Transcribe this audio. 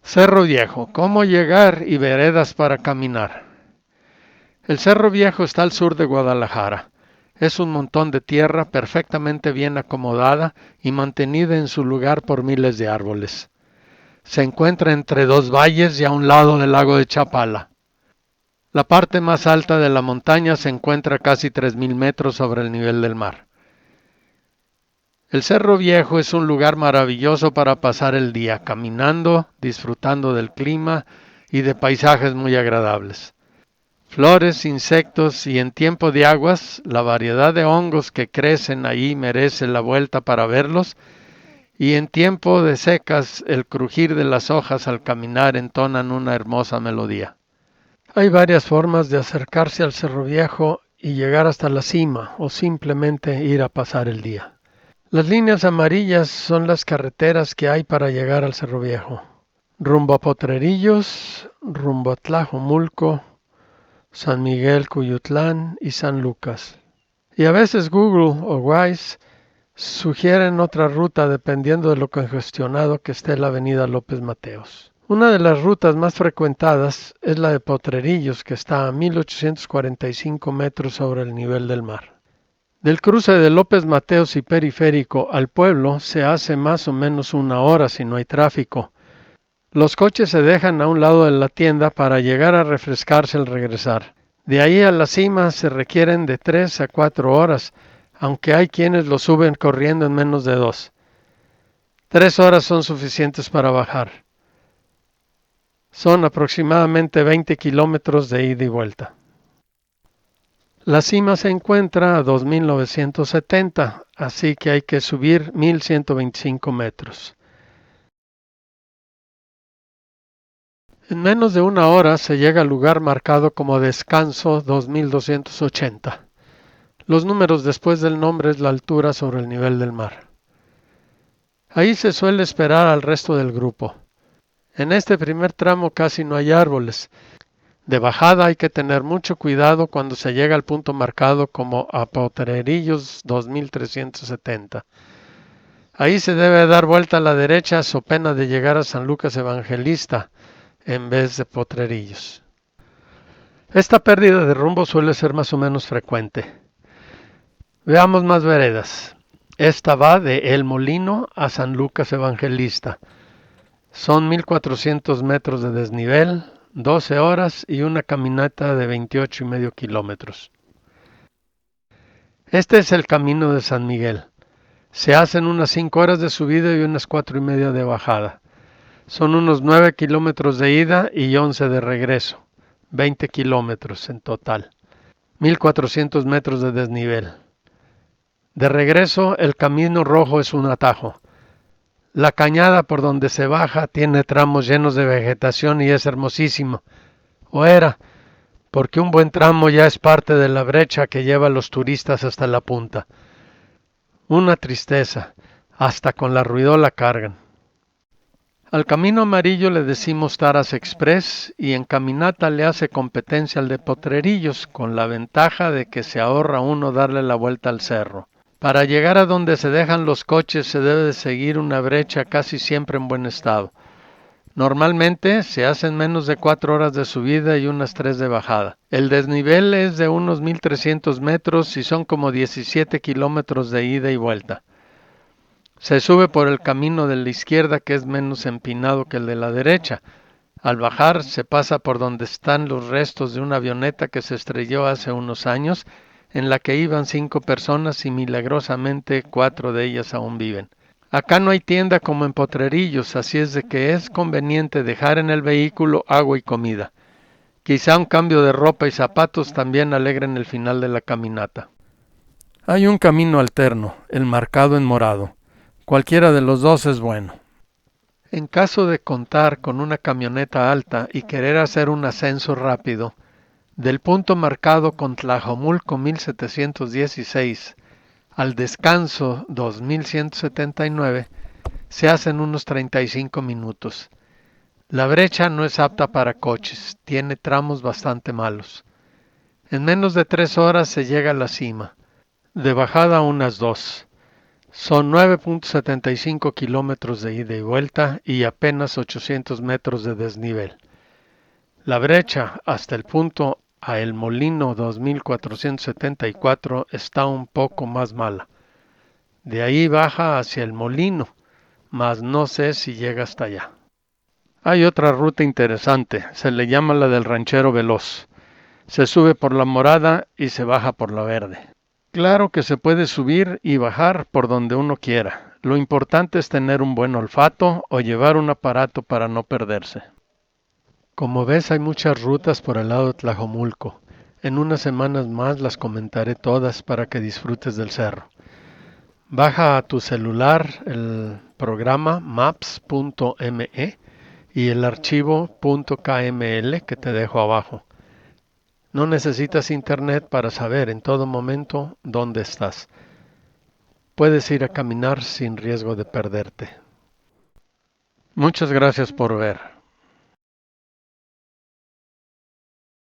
Cerro Viejo, cómo llegar y veredas para caminar. El Cerro Viejo está al sur de Guadalajara. Es un montón de tierra perfectamente bien acomodada y mantenida en su lugar por miles de árboles. Se encuentra entre dos valles y a un lado del lago de Chapala. La parte más alta de la montaña se encuentra a casi 3.000 metros sobre el nivel del mar. El Cerro Viejo es un lugar maravilloso para pasar el día caminando, disfrutando del clima y de paisajes muy agradables. Flores, insectos y en tiempo de aguas, la variedad de hongos que crecen ahí merece la vuelta para verlos, y en tiempo de secas el crujir de las hojas al caminar entonan una hermosa melodía. Hay varias formas de acercarse al Cerro Viejo y llegar hasta la cima o simplemente ir a pasar el día. Las líneas amarillas son las carreteras que hay para llegar al Cerro Viejo. Rumbo a Potrerillos, rumbo a Tlajomulco, San Miguel Cuyutlán y San Lucas. Y a veces Google o Waze sugieren otra ruta dependiendo de lo congestionado que esté la avenida López Mateos. Una de las rutas más frecuentadas es la de Potrerillos, que está a 1845 metros sobre el nivel del mar. Del cruce de López Mateos y Periférico al pueblo se hace más o menos una hora si no hay tráfico. Los coches se dejan a un lado de la tienda para llegar a refrescarse al regresar. De ahí a la cima se requieren de 3 a 4 horas, aunque hay quienes lo suben corriendo en menos de 2. 3 horas son suficientes para bajar. Son aproximadamente 20 kilómetros de ida y vuelta. La cima se encuentra a 2.970, así que hay que subir 1.125 metros. En menos de una hora se llega al lugar marcado como Descanso 2280. Los números después del nombre es la altura sobre el nivel del mar. Ahí se suele esperar al resto del grupo. En este primer tramo casi no hay árboles. De bajada hay que tener mucho cuidado cuando se llega al punto marcado como a Potrerillos 2370. Ahí se debe dar vuelta a la derecha so pena de llegar a San Lucas Evangelista en vez de Potrerillos. Esta pérdida de rumbo suele ser más o menos frecuente. Veamos más veredas. Esta va de El Molino a San Lucas Evangelista. Son 1.400 metros de desnivel, 12 horas y una caminata de 28,5 kilómetros. Este es el camino de San Miguel. Se hacen unas 5 horas de subida y unas 4,5 de bajada. Son unos 9 kilómetros de ida y 11 de regreso. 20 kilómetros en total. 1.400 metros de desnivel. De regreso, el camino rojo es un atajo. La cañada por donde se baja tiene tramos llenos de vegetación y es hermosísimo. O era, porque un buen tramo ya es parte de la brecha que lleva a los turistas hasta la punta. Una tristeza, hasta con la ruidola cargan. Al camino amarillo le decimos Taras Express y en caminata le hace competencia al de Potrerillos, con la ventaja de que se ahorra uno darle la vuelta al cerro. Para llegar a donde se dejan los coches se debe de seguir una brecha casi siempre en buen estado. Normalmente se hacen menos de 4 horas de subida y unas 3 de bajada. El desnivel es de unos 1.300 metros y son como 17 kilómetros de ida y vuelta. Se sube por el camino de la izquierda que es menos empinado que el de la derecha. Al bajar se pasa por donde están los restos de una avioneta que se estrelló hace unos años, en la que iban 5 personas y milagrosamente 4 de ellas aún viven. Acá no hay tienda como en Potrerillos, así es de que es conveniente dejar en el vehículo agua y comida. Quizá un cambio de ropa y zapatos también alegren el final de la caminata. Hay un camino alterno, el marcado en morado. Cualquiera de los dos es bueno. En caso de contar con una camioneta alta y querer hacer un ascenso rápido, del punto marcado con Tlajomulco 1716 al Descanso 2179 se hacen unos 35 minutos. La brecha no es apta para coches, tiene tramos bastante malos. En menos de 3 horas se llega a la cima, de bajada unas 2. Son 9.75 kilómetros de ida y vuelta y apenas 800 metros de desnivel. La brecha hasta el punto a El Molino 2474 está un poco más mala. De ahí baja hacia El Molino, mas no sé si llega hasta allá. Hay otra ruta interesante, se le llama la del Ranchero Veloz. Se sube por la Morada y se baja por la Verde. Claro que se puede subir y bajar por donde uno quiera. Lo importante es tener un buen olfato o llevar un aparato para no perderse. Como ves, hay muchas rutas por el lado de Tlajomulco. En unas semanas más las comentaré todas para que disfrutes del cerro. Baja a tu celular el programa maps.me y el archivo .kml que te dejo abajo. No necesitas internet para saber en todo momento dónde estás. Puedes ir a caminar sin riesgo de perderte. Muchas gracias por ver.